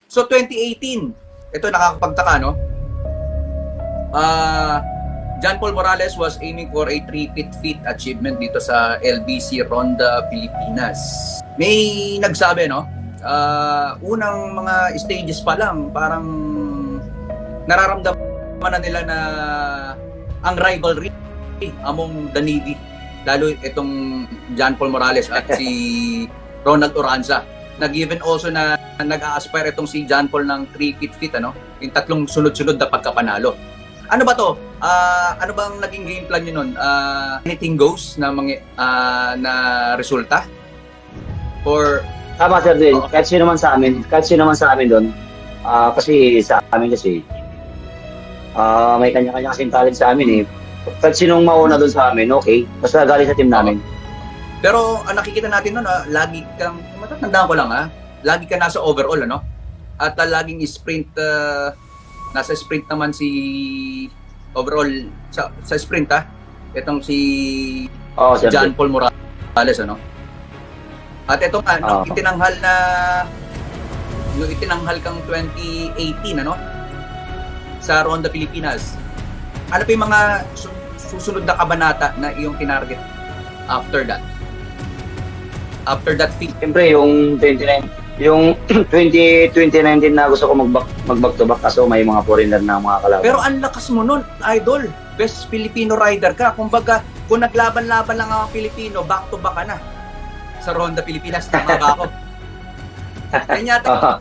So 2018, ito nakakapagtaka, no? John Paul Morales was aiming for a 3-peat feat achievement dito sa LBC Ronda Pilipinas. May nagsabi, no? Unang mga stages pa lang, parang nararamdaman na nila na ang rivalry among the Navy. Lalo itong John Paul Morales at si Ronald Oranza. Na-given also na nag-a-aspire itong si John Paul ng 3-peat feat, ano? Yung tatlong sunod-sunod na pagkapanalo. Ano ba to? Ano bang naging game plan nyo nun? Anything goes na na resulta? Or Tama, Sir Dale. Kahit sino man sa amin doon. Kasi sa amin kasi, may kanya-kanya kasing talent sa amin eh. Kahit sinong mauna doon sa amin, okay. Basta galing sa team namin. pero ang nakikita natin nun, lagi kang, matatandaan ko lang lagi ka nasa overall, ano? At laging sprint, nasa sprint naman si overall sa sprint itong si Oo, Sir John Dale. Paul Morales, ano? At ito nga, nung itinanghal kang 2018, ano? Sa Ronda Pilipinas. Ano pa yung mga susunod na kabanata na iyong tinarget after that? After that feat? Siyempre, yung 2019 na gusto ko mag-back to back kaso may mga foreigner na mga kalaban. Pero ang lakas mo nun, idol. Best Filipino rider ka. Kumbaga, kung naglaban-laban lang ang Pilipino, back to back ka na. Sa Ronda Pilipinas, tama ba ako? Yan yata